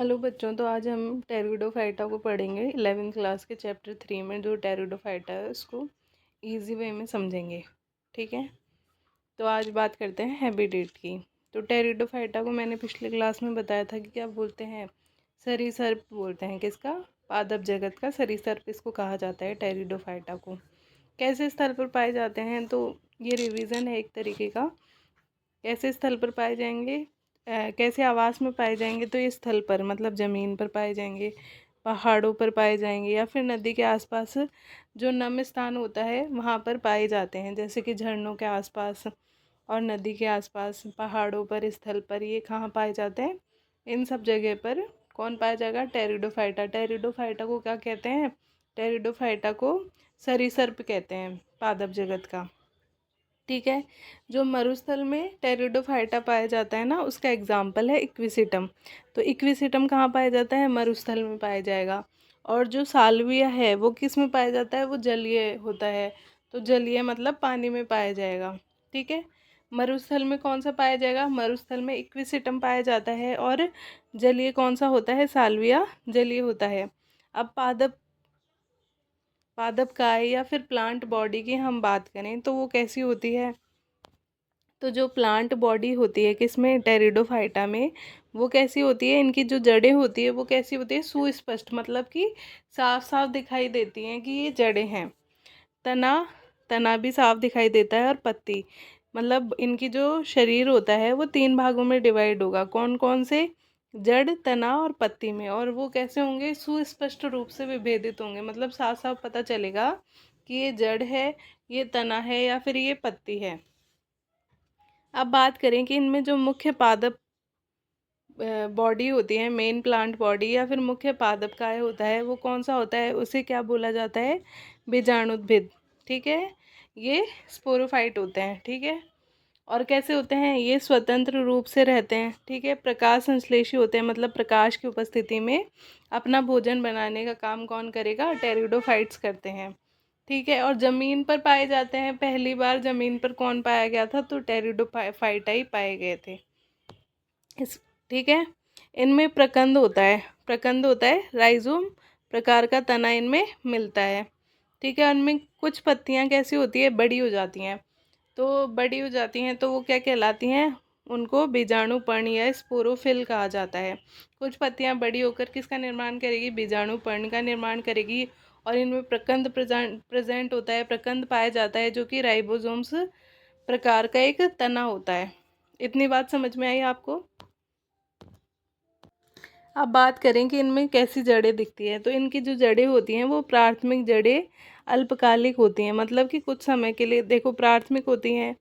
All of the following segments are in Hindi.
हेलो बच्चों, तो आज हम टेरिडोफाइटा को पढ़ेंगे 11th क्लास के चैप्टर 3 में। जो टेरिडोफाइटा है उसको इजी वे में समझेंगे। ठीक है, तो आज बात करते हैं हैबिटेट की। तो टेरिडोफाइटा को मैंने पिछले क्लास में बताया था कि क्या बोलते हैं, सरीसृप बोलते हैं। किसका? पादप जगत का सरीसृप इसको कहा जाता है, टेरिडोफाइटा को। कैसे स्थल पर पाए जाते हैं, तो ये रिवीजन है एक तरीके का। कैसे स्थल पर पाए जाएंगे, कैसे आवास में पाए जाएंगे, तो ये स्थल पर मतलब ज़मीन पर पाए जाएंगे, पहाड़ों पर पाए जाएंगे, या फिर नदी के आसपास जो नम स्थान होता है वहाँ पर पाए जाते हैं, जैसे कि झरनों के आसपास और नदी के आसपास, पहाड़ों पर, स्थल पर। ये कहाँ पाए जाते हैं? इन सब जगह पर कौन पाया जाएगा? टेरिडोफाइटा। टेरिडोफाइटा को क्या कहते हैं? टेरिडोफाइटा को सरीसृप कहते हैं, पादप जगत का। ठीक है, जो मरुस्थल में टेरिडोफाइटा पाया जाता है ना, उसका एग्जाम्पल है इक्विसिटम। तो इक्विसिटम कहाँ पाया जाता है? मरुस्थल में पाया जाएगा। और जो साल्विया है वो किस में पाया जाता है? वो जलीय होता है। तो जलीय मतलब पानी में पाया जाएगा। ठीक है, मरुस्थल में कौन सा पाया जाएगा? मरुस्थल में इक्विसिटम पाया जाता है। और जलीय कौन सा होता है? साल्विया जलीय होता है। अब पादप पादपकाय या फिर प्लांट बॉडी की हम बात करें तो वो कैसी होती है? तो जो प्लांट बॉडी होती है किसमें? टेरिडोफाइटा में। वो कैसी होती है? इनकी जो जड़ें होती है वो कैसी होती है? सुस्पष्ट, मतलब कि साफ साफ दिखाई देती हैं कि ये जड़ें हैं। तना तना भी साफ दिखाई देता है। और पत्ती, मतलब इनकी जो शरीर होता है वो 3 भागों में डिवाइड होगा। कौन कौन से? जड़, तना और पत्ती में। और वो कैसे होंगे? सुस्पष्ट रूप से विभेदित होंगे, मतलब साफ साफ पता चलेगा कि ये जड़ है, ये तना है, या फिर ये पत्ती है। अब बात करें कि इनमें जो मुख्य पादप बॉडी होती है, मेन प्लांट बॉडी या फिर मुख्य पादप काय होता है, वो कौन सा होता है? उसे क्या बोला जाता है? बीजाणुद्भिद। ठीक है, ये स्पोरोफाइट होते हैं। ठीक है, और कैसे होते हैं? ये स्वतंत्र रूप से रहते हैं। ठीक है, प्रकाश संश्लेषी होते हैं, मतलब प्रकाश की उपस्थिति में अपना भोजन बनाने का काम कौन करेगा? टेरिडोफाइट्स करते हैं। ठीक है, और ज़मीन पर पाए जाते हैं। पहली बार ज़मीन पर कौन पाया गया था? तो टेरिडोफाइटा ही पाए गए थे इस। ठीक है, इनमें प्रकंद होता है। प्रकंद होता है, राइजोम प्रकार का तना इनमें मिलता है। ठीक है, उनमें कुछ पत्तियां कैसी होती है? बड़ी हो जाती हैं। तो बड़ी हो जाती हैं तो वो क्या कहलाती हैं? उनको बीजाणुपर्ण या स्पोरोफिल कहा जाता है। कुछ पत्तियां बड़ी होकर किसका निर्माण करेगी? बीजाणुपर्ण का निर्माण करेगी। और इनमें प्रकंद प्रेजेंट होता है, प्रकंद पाया जाता है, जो कि राइबोसोम्स प्रकार का एक तना होता है। इतनी बात समझ में आई आपको? अब बात करें कि इनमें कैसी जड़ें दिखती है। तो इनकी जो जड़ें होती हैं वो प्राथमिक जड़ें अल्पकालिक होती हैं, मतलब कि कुछ समय के लिए। देखो, प्राथमिक होती हैं,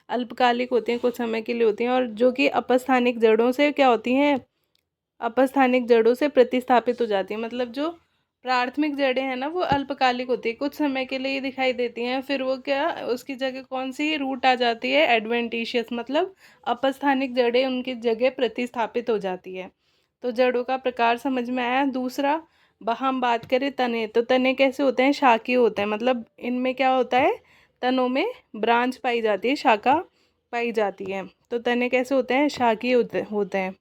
अल्पकालिक होती हैं, कुछ समय के लिए होती हैं। और जो कि अपस्थानिक जड़ों से क्या होती हैं? अपस्थानिक जड़ों से प्रतिस्थापित हो जाती हैं। मतलब जो प्राथमिक जड़ें हैं ना, वो अल्पकालिक होती है, कुछ समय के लिए दिखाई देती हैं, फिर वो क्या, उसकी जगह कौन सी रूट आ जाती है? एडवेंटिशियस, मतलब अपस्थानिक जड़ें उनकी जगह प्रतिस्थापित हो जाती है। तो जड़ों का प्रकार समझ में आया। दूसरा, हम बात करें तने, तो तने कैसे होते हैं? शाखीय होते हैं, मतलब इनमें क्या होता है? तनों में ब्रांच पाई जाती है, शाखा पाई जाती है। तो तने कैसे होते हैं? शाखीय होते हैं।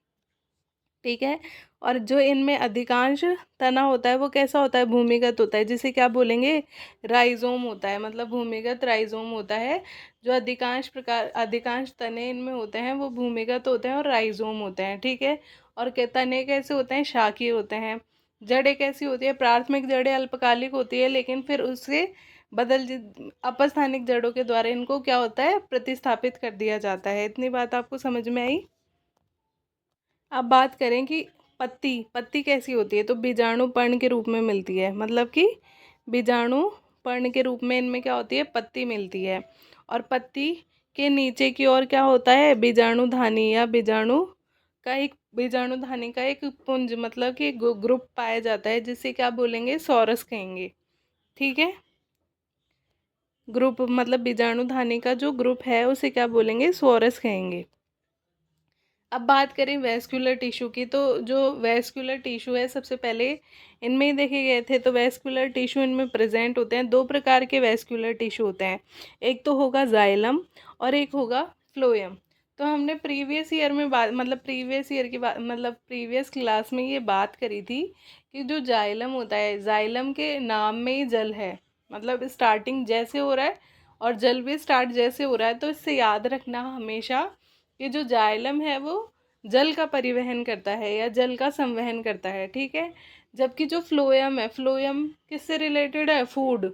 ठीक है, और जो इनमें अधिकांश तना होता है वो कैसा होता है? भूमिगत होता है, जिसे क्या बोलेंगे? राइजोम होता है, मतलब भूमिगत राइजोम होता है। जो अधिकांश तने इनमें होते हैं वो भूमिगत होते हैं और राइजोम होते हैं। ठीक है, और तने कैसे होते हैं? शाखीय होते हैं। जड़ें कैसी होती है? प्राथमिक जड़ें अल्पकालिक होती है, लेकिन फिर उससे अपस्थानिक जड़ों के द्वारा इनको क्या होता है? प्रतिस्थापित कर दिया जाता है। इतनी बात आपको समझ में आई? अब बात करें कि पत्ती पत्ती कैसी होती है, तो बीजाणु पर्ण के रूप में मिलती है, मतलब कि बीजाणु पर्ण के रूप में इनमें क्या होती है? पत्ती मिलती है। और पत्ती के नीचे की ओर क्या होता है? बीजाणुधानी या बीजाणुधानी का एक पुंज, मतलब कि ग्रुप पाया जाता है, जिसे क्या बोलेंगे? सॉरस कहेंगे। ठीक है, ग्रुप मतलब बीजाणुधानी का जो ग्रुप है उसे क्या बोलेंगे? सोरस कहेंगे। अब बात करें वेस्कुलर टिश्यू की, तो जो वेस्कुलर टिश्यू है सबसे पहले इनमें ही देखे गए थे। तो वेस्कुलर टिश्यू इनमें प्रेजेंट होते हैं। 2 प्रकार के वेस्कुलर टिश्यू होते हैं, एक तो होगा जाइलम और एक होगा फ्लोएम। तो हमने प्रीवियस ईयर में बात मतलब प्रीवियस ईयर की बात मतलब प्रीवियस क्लास में ये बात करी थी कि जो जाइलम होता है, जाइलम के नाम में ही जल है, मतलब स्टार्टिंग जैसे हो रहा है और जल भी स्टार्ट जैसे हो रहा है। तो इससे याद रखना हमेशा कि जो जाइलम है वो जल का परिवहन करता है या जल का संवहन करता है, ठीक है। जबकि जो फ्लोएम है, फ्लोएम किससे रिलेटेड है? फूड।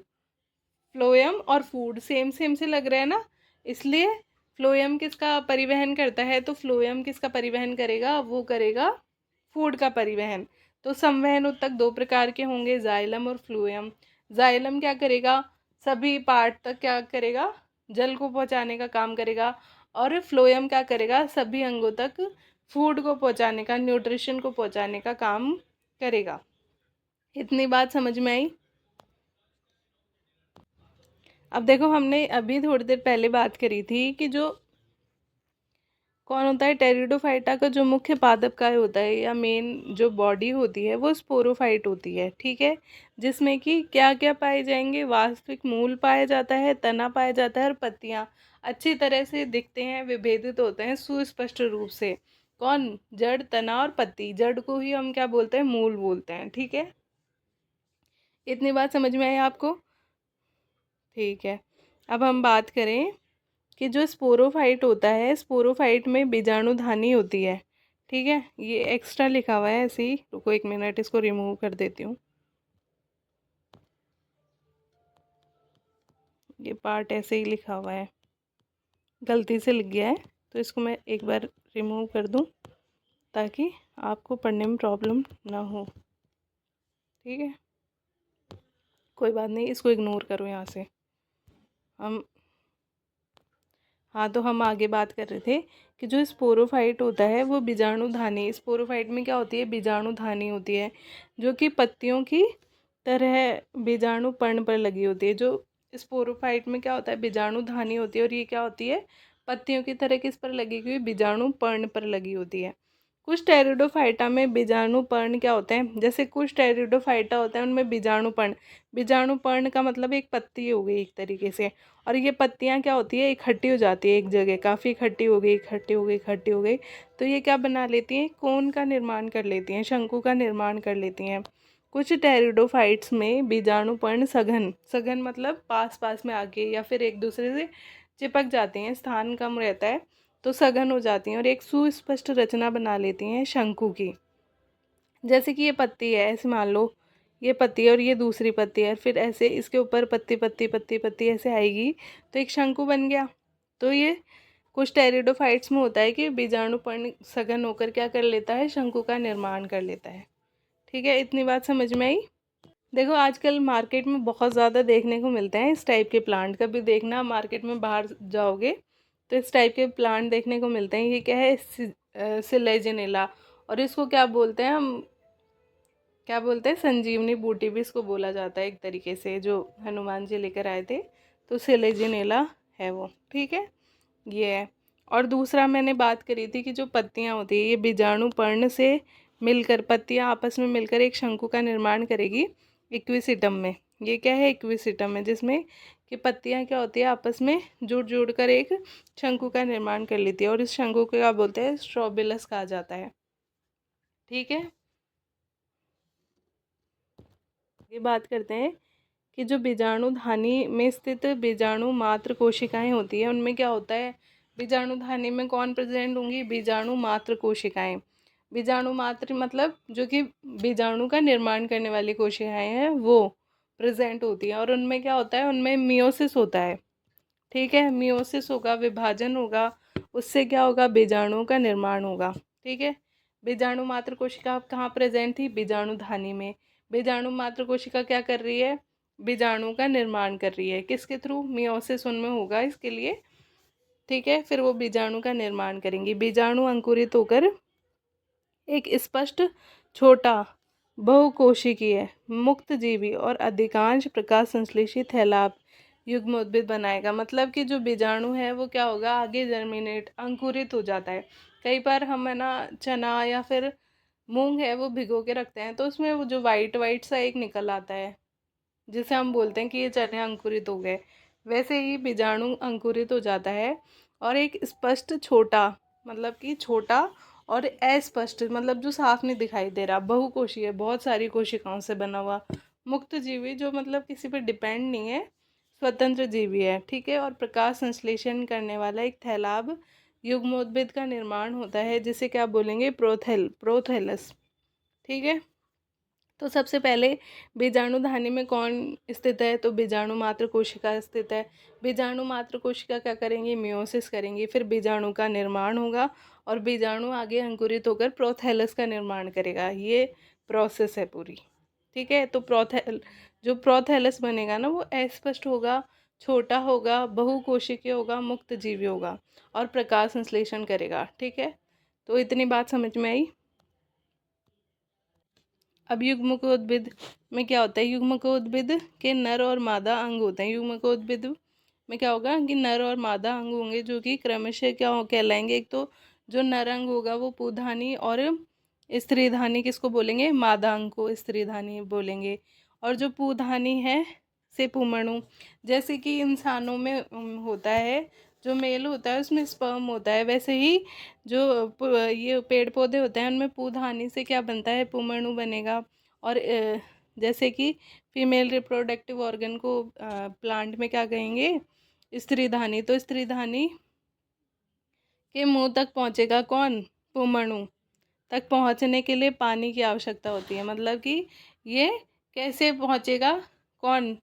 फ्लोएम और फूड सेम सेम से लग रहा है ना, इसलिए फ्लोएम किसका परिवहन करता है? तो फ्लोएम किसका परिवहन करेगा? वो करेगा फूड का परिवहन। तो संवहन ऊतक दो प्रकार के होंगे, जाइलम और फ्लोएम। जाइलम क्या करेगा? सभी पार्ट तक क्या करेगा? जल को पहुंचाने का काम करेगा। और फ्लोएम क्या करेगा? सभी अंगों तक फूड को पहुंचाने का, न्यूट्रिशन को पहुंचाने का काम करेगा। इतनी बात समझ में आई? अब देखो, हमने अभी थोड़ी देर पहले बात करी थी कि जो कौन होता है, टेरिडोफाइटा का जो मुख्य पादप काय होता है या मेन जो बॉडी होती है वो स्पोरोफाइट होती है, ठीक है। जिसमें कि क्या क्या पाए जाएंगे? वास्तविक मूल पाया जाता है, तना पाया जाता है और पत्तियां अच्छी तरह से दिखते हैं, विभेदित होते हैं सुस्पष्ट रूप से। कौन? जड़, तना और पत्ती। जड़ को ही हम क्या बोलते हैं? मूल बोलते हैं, ठीक है। इतनी बात समझ में आई आपको? ठीक है। अब हम बात करें कि जो स्पोरोफाइट होता है, स्पोरोफाइट में बीजाणुधानी होती है, ठीक है। ये एक्स्ट्रा लिखा हुआ है ऐसे ही, रुको एक मिनट, इसको रिमूव कर देती हूँ। ये पार्ट ऐसे ही लिखा हुआ है, गलती से लिख गया है, तो इसको मैं एक बार रिमूव कर दूँ ताकि आपको पढ़ने में प्रॉब्लम ना हो, ठीक है। कोई बात नहीं, इसको इग्नोर करो यहाँ से। हम हाँ, तो हम आगे बात कर रहे थे कि जो स्पोरोफाइट होता है वो बीजाणुधानी, स्पोरोफाइट में क्या होती है? बीजाणुधानी होती है, जो कि पत्तियों की तरह बीजाणु पर्ण पर लगी होती है। जो स्पोरोफाइट में क्या होता है? बीजाणुधानी होती है, और ये क्या होती है? पत्तियों की तरह किस पर लगी हुई? बीजाणु पर्ण पर लगी होती है। कुछ टेरिडोफाइटा में बीजाणु पर्ण क्या होते हैं? जैसे कुछ टेरिडोफाइटा होता है उनमें बीजाणु पर्ण, बीजाणु पर्ण का मतलब एक पत्ती हो गई एक तरीके से। और ये पत्तियां क्या होती है? इकट्ठी हो जाती है एक जगह, काफ़ी इकट्ठी हो गई, इकट्ठी हो गई, इकट्ठी हो गई, तो ये क्या बना लेती हैं? कोन का निर्माण कर लेती हैं, शंकु का निर्माण कर लेती हैं। कुछ टेरिडोफाइट्स में बीजाणुपर्ण सघन, सघन मतलब पास पास में आके या फिर एक दूसरे से चिपक जाती हैं, स्थान कम रहता है तो सघन हो जाती हैं और एक सुस्पष्ट रचना बना लेती हैं शंकु की। जैसे कि ये पत्ती है, ऐसे मान लो ये पत्ती है और ये दूसरी पत्ती है, फिर ऐसे इसके ऊपर पत्ती पत्ती पत्ती पत्ती ऐसे आएगी तो एक शंकु बन गया। तो ये कुछ टेरिडोफाइट्स में होता है कि बीजाणुपर्ण सघन होकर क्या कर लेता है? शंकु का निर्माण कर लेता है, ठीक है। इतनी बात समझ में आई? देखो, आजकल मार्केट में बहुत ज़्यादा देखने को मिलते हैं इस टाइप के प्लांट। कभी देखना मार्केट में बाहर जाओगे तो इस टाइप के प्लांट देखने को मिलते हैं। ये क्या है? सिलेजिनेला। और इसको क्या बोलते हैं हम? क्या बोलते हैं? संजीवनी बूटी भी इसको बोला जाता है एक तरीके से, जो हनुमान जी लेकर आए थे, तो सिलेजिनेला है वो, ठीक है। ये है। और दूसरा मैंने बात करी थी कि जो पत्तियां होती है ये बीजाणु पर्ण से मिलकर, पत्तियां आपस में मिलकर एक शंकु का निर्माण करेगी इक्विसिटम में। ये क्या है? इक्विसिटम है, जिसमें कि पत्तियां क्या होती है? आपस में जुड़ जुड़ कर एक शंकु का निर्माण कर लेती है, और इस शंकु को क्या बोलते हैं? स्ट्रोबिलस कहा जाता है, ठीक है। ये बात करते हैं कि जो बीजाणुधानी में स्थित बीजाणु मात्र कोशिकाएं होती है उनमें क्या होता है? बीजाणुधानी में कौन प्रेजेंट होंगी? बीजाणु मात्र कोशिकाएं। बीजाणु मात्र मतलब जो कि बीजाणु का निर्माण करने वाली कोशिकाएं हैं वो प्रेजेंट होती हैं, और उनमें क्या होता है? उनमें मियोसिस होता है, ठीक है। मियोसिस होगा, विभाजन होगा, उससे क्या होगा? बीजाणुओं का निर्माण होगा, ठीक है। बीजाणु मात्र कोशिका कहाँ प्रेजेंट थी? बीजाणुधानी में। बीजाणु मात्र कोशिका क्या कर रही है? बीजाणु का निर्माण कर रही है, किसके थ्रू? मियोसिस उनमें होगा इसके लिए, ठीक है। फिर वो बीजाणु का निर्माण करेंगी। बीजाणु अंकुरित होकर एक स्पष्ट, छोटा, बहुकोशिकीय, मुक्तजीवी और अधिकांश प्रकाश संश्लेषित थैलाब युग्मोद्भिद बनाएगा। मतलब कि जो बीजाणु है वो क्या होगा? आगे जर्मिनेट, अंकुरित हो जाता है। कई बार हम है ना चना या फिर मूंग है वो भिगो के रखते हैं तो उसमें वो जो वाइट वाइट सा एक निकल आता है, जिसे हम बोलते हैं कि ये चने अंकुरित हो गए। वैसे ही बीजाणु अंकुरित हो जाता है और एक स्पष्ट छोटा, मतलब कि छोटा, और अस्पष्ट मतलब जो साफ नहीं दिखाई दे रहा, बहुकोशीय बहुत सारी कोशिकाओं से बना हुआ। मुक्त जीवी जो मतलब किसी पर डिपेंड नहीं है, स्वतंत्र जीवी है, ठीक है। और प्रकाश संश्लेषण करने वाला एक थैलाब युग्मोद्भिद का निर्माण होता है, जिसे क्या बोलेंगे, प्रोथैलस, ठीक है। तो सबसे पहले बीजाणु धानी में कौन स्थित है, तो बीजाणु मात्र कोशिका स्थित है। बीजाणु मात्र कोशिका क्या करेंगे, मियोसिस करेंगे, फिर बीजाणु का निर्माण होगा और बीजाणु आगे अंकुरित होकर प्रोथैलस का निर्माण करेगा। ये प्रोसेस है पूरी, ठीक है। तो जो प्रोथैलस बनेगा ना, वो अस्पष्ट होगा, छोटा होगा, बहुकोशिकीय होगा, मुक्त जीवी होगा और प्रकाश संश्लेषण करेगा, ठीक है। तो इतनी बात समझ में आई। अब युग्मकोद्भिद में क्या होता है, युग्मकोद्भिद के नर और मादा अंग होते हैं। युग्मकोद्भिद में क्या होगा कि नर और मादा अंग होंगे, जो कि क्रमशः क्या कहलाएंगे, एक तो जो नर अंग होगा वो पुधानी, और स्त्रीधानी किसको बोलेंगे, मादा अंग को स्त्रीधानी बोलेंगे। और जो पुधानी है से पुमणु, जैसे कि इंसानों में होता है, जो मेल होता है उसमें स्पर्म होता है, वैसे ही जो ये पेड़ पौधे होते हैं उनमें पुधानी से क्या बनता है, पुमणु बनेगा। और जैसे कि फीमेल रिप्रोडक्टिव ऑर्गन को प्लांट में क्या कहेंगे, स्त्रीधानी। तो स्त्रीधानी के मुंह तक पहुंचेगा कौन, पुमणु। तक पहुंचने के लिए पानी की आवश्यकता होती है, मतलब कि ये कैसे पहुंचेगा, कौन,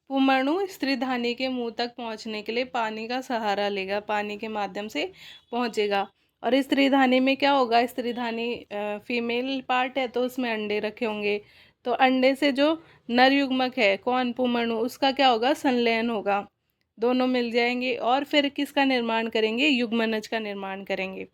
पुमणु स्त्रीधानी के मुंह तक पहुंचने के लिए पानी का सहारा लेगा, पानी के माध्यम से पहुंचेगा। और स्त्रीधानी में क्या होगा, स्त्रीधानी फीमेल पार्ट है तो उसमें अंडे रखे होंगे, तो अंडे से जो नर युग्मक है कौन, पुमणु, उसका क्या होगा, संलयन होगा, दोनों मिल जाएंगे और फिर किसका निर्माण करेंगे, युग्मनज का निर्माण करेंगे,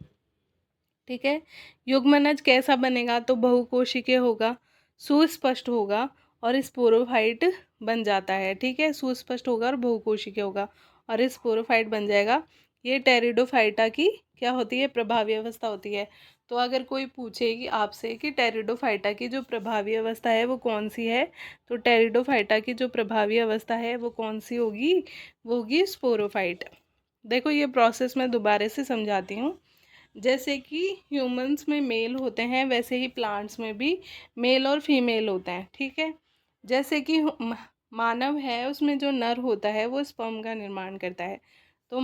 ठीक है। युग्मनज कैसा बनेगा, तो बहुकोशिकीय होगा, सुस्पष्ट होगा और स्पोरोफाइट बन जाता है, ठीक है। सुस्पष्ट होगा और बहुकोशिकीय होगा और स्पोरोफाइट बन जाएगा। ये टेरिडोफाइटा की क्या होती है, प्रभावी अवस्था होती है। तो अगर कोई पूछेगी आपसे कि टेरिडोफाइटा की जो प्रभावी अवस्था है वो कौन सी है, तो टेरिडोफाइटा की जो प्रभावी अवस्था है वो कौन सी होगी, वो होगी स्पोरोफाइट। देखो ये प्रोसेस मैं दोबारा से समझाती हूँ। जैसे कि ह्यूमंस में मेल होते हैं, वैसे ही प्लांट्स में भी मेल और फीमेल होते हैं, ठीक है। जैसे कि मानव है, उसमें जो नर होता है वो स्पर्म का निर्माण करता है। तो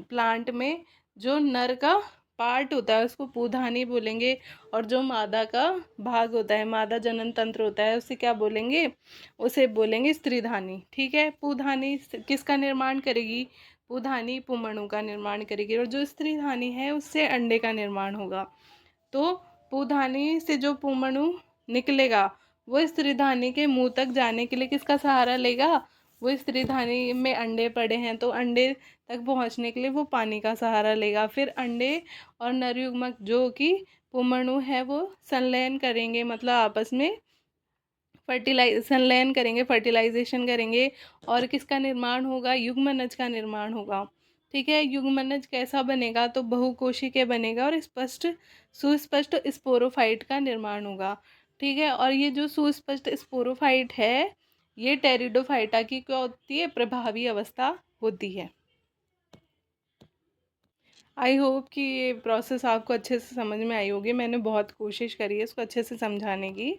प्लांट में जो नर का पार्ट होता है उसको पुधानी बोलेंगे, और जो मादा का भाग होता है, मादा जनन तंत्र होता है, उसे क्या बोलेंगे, उसे बोलेंगे स्त्रीधानी, ठीक है। पुधानी किसका निर्माण करेगी, पुधानी पुमणु का निर्माण करेगी, और जो स्त्रीधानी है उससे अंडे का निर्माण होगा। तो पुधानी से जो पुमणु निकलेगा वो स्त्रीधानी के मुंह तक जाने के लिए किसका सहारा लेगा, वो स्त्रीधानी में अंडे पड़े हैं तो अंडे तक पहुंचने के लिए वो पानी का सहारा लेगा। फिर अंडे और नरयुग्मक जो कि पुमणु है वो संलयन करेंगे, मतलब आपस में संलयन करेंगे, फर्टिलाइजेशन करेंगे, और किसका निर्माण होगा, युग्मनज का निर्माण होगा, ठीक है। युग्मनज कैसा बनेगा, तो बहुकोशिकीय बनेगा और सुस्पष्ट स्पोरोफाइट का निर्माण होगा, ठीक है। और ये जो सुस्पष्ट स्पोरोफाइट है, ये टेरिडोफाइटा की क्या होती है, प्रभावी अवस्था होती है। आई होप कि ये प्रोसेस आपको अच्छे से समझ में आई होगी। मैंने बहुत कोशिश करी है इसको अच्छे से समझाने की,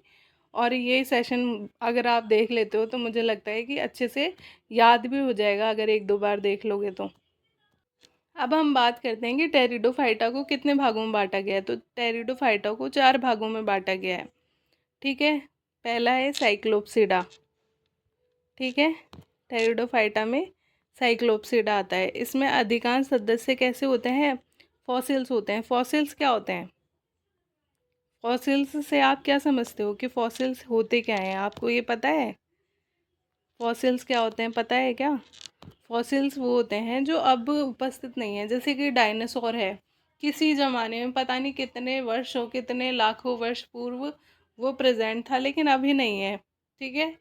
और ये सेशन अगर आप देख लेते हो तो मुझे लगता है कि अच्छे से याद भी हो जाएगा अगर एक दो बार देख लोगे तो। अब हम बात करते हैं कि टेरिडोफाइटा को कितने भागों में बांटा गया है। तो टेरिडोफाइटा को 4 भागों में बांटा गया है, ठीक है। पहला है साइक्लोप्सिडा, ठीक है। टेरिडोफाइटा में साइक्लोप्सिडा आता है। इसमें अधिकांश सदस्य कैसे होते हैं, फॉसिल्स होते हैं। फॉसिल्स क्या होते हैं, फॉसिल्स से आप क्या समझते हो कि फॉसिल्स होते क्या हैं, आपको ये पता है, फॉसिल्स क्या होते हैं, पता है क्या। फॉसिल्स वो होते हैं जो अब उपस्थित नहीं है, जैसे कि डायनासोर है, किसी ज़माने में पता नहीं कितने वर्षों, कितने लाखों वर्ष पूर्व वो प्रेजेंट था, लेकिन अभी नहीं है, ठीक है।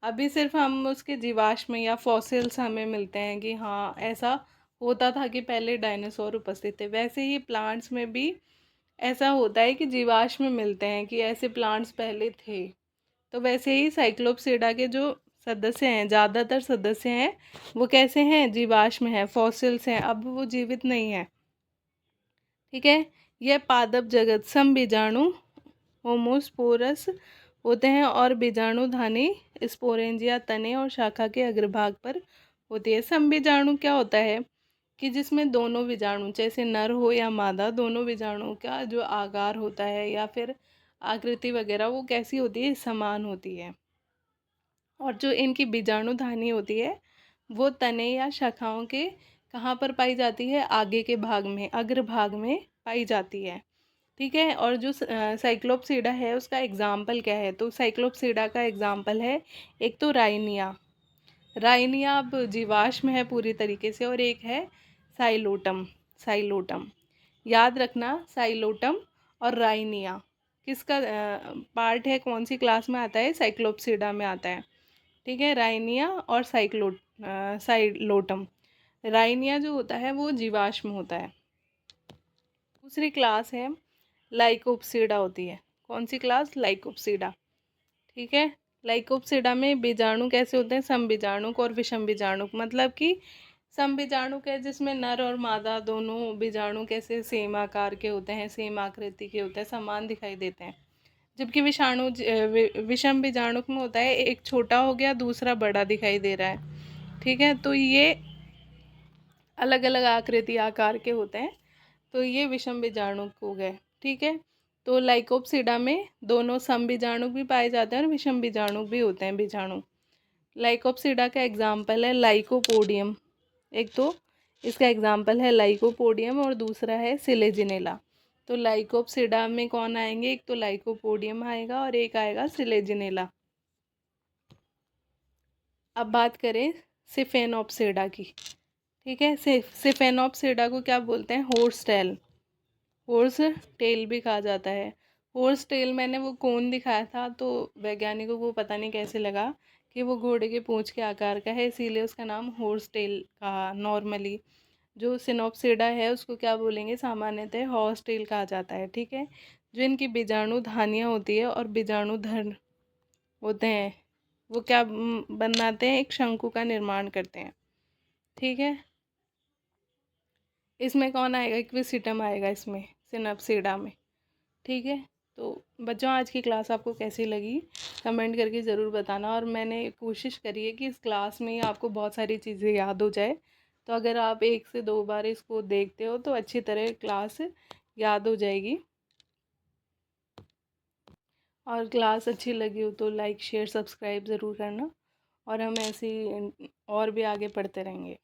अभी सिर्फ हम उसके जीवाश्म या फॉसिल्स हमें मिलते हैं कि हाँ ऐसा होता था कि पहले डायनासोर उपस्थित थे। वैसे ही प्लांट्स में भी ऐसा होता है कि जीवाश्म मिलते हैं कि ऐसे प्लांट्स पहले थे। तो वैसे ही साइक्लोप्सिडा के जो सदस्य हैं, ज़्यादातर सदस्य हैं वो कैसे हैं, जीवाश्म हैं, फॉसिल्स हैं, अब वो जीवित नहीं है। ठीक है। यह पादप जगत समबीजाणु होमोस्पोरस होते हैं और बीजाणुधानी स्पोरेंजिया तने और शाखा के अग्रभाग पर होती है। समबीजाणु क्या होता है कि जिसमें दोनों बीजाणु, जैसे नर हो या मादा, दोनों बीजाणुओं का जो आकार होता है या फिर आकृति वगैरह वो कैसी होती है, समान होती है। और जो इनकी बीजाणुधानी होती है वो तने या शाखाओं के कहाँ पर पाई जाती है, आगे के भाग में, अग्रभाग में पाई जाती है। ठीक है। और जो साइक्लोप्सीडा है उसका एग्जाम्पल क्या है, तो साइक्लोप्सीडा का एग्जाम्पल है एक तो राइनिया। राइनिया अब जीवाश्म है पूरी तरीके से, और एक है साइलोटम। साइलोटम याद रखना, साइलोटम और राइनिया किसका पार्ट है, कौन सी क्लास में आता है, साइक्लोप्सीडा में आता है। ठीक है। राइनिया और साइलोटम। राइनिया जो होता है वो जीवाश्म होता है। दूसरी क्लास है लाइकोप्सीडा होती है। कौन सी क्लास, लाइकोप्सीडा। ठीक है। लाइकोप्सीडा में बीजाणु कैसे होते हैं, समबीजाणुक और विषम बीजाणुक। मतलब कि समबीजाणुक है जिसमें नर और मादा दोनों बीजाणु कैसे सेम आकार के होते हैं, सेम आकृति के होते हैं, समान दिखाई देते हैं। जबकि विषम बीजाणुक में होता है एक छोटा हो गया, दूसरा बड़ा दिखाई दे रहा है। ठीक है। तो ये अलग अलग आकृति आकार के होते हैं, तो ये विषम बीजाणुक हो गए। ठीक है। तो लाइकोप्सीडा में दोनों सम बीजाणु भी पाए जाते हैं और विषम बीजाणु भी होते हैं बीजाणु। लाइकोप्सीडा का एग्जाम्पल है लाइकोपोडियम। एक तो इसका एग्जाम्पल है लाइकोपोडियम और दूसरा है सिलेजिनेला। तो लाइकोप्सीडा में कौन आएंगे, एक तो लाइकोपोडियम आएगा और एक आएगा सिलेजिनेला। अब बात करें सिफेनोप्सीडा की। ठीक है। सिफेनोप्सीडा को क्या बोलते हैं, हॉर्स टेल। हॉर्स टेल भी कहा जाता है। हॉर्स टेल मैंने वो कोन दिखाया था तो वैज्ञानिकों को पता नहीं कैसे लगा कि वो घोड़े के पूंछ के आकार का है, इसीलिए उसका नाम हॉर्स टेल कहा। नॉर्मली जो सिनोप्सीडा है उसको क्या बोलेंगे, सामान्यतः हॉर्स टेल कहा जाता है। ठीक है। जो इनकी बीजाणु धानियाँ होती है और बीजाणुधर होते हैं वो क्या बनाते हैं, एक शंकु का निर्माण करते हैं। ठीक है। इसमें कौन आएगा, इक्विसिटम आएगा इसमें, सिनोप्सीडा में। ठीक है। तो बच्चों आज की क्लास आपको कैसी लगी कमेंट करके ज़रूर बताना, और मैंने कोशिश करी है कि इस क्लास में ही आपको बहुत सारी चीज़ें याद हो जाए। तो अगर आप 1 से 2 बार इसको देखते हो तो अच्छी तरह क्लास याद हो जाएगी। और क्लास अच्छी लगी हो तो लाइक शेयर सब्सक्राइब ज़रूर करना, और हम ऐसे ही और भी आगे पढ़ते रहेंगे।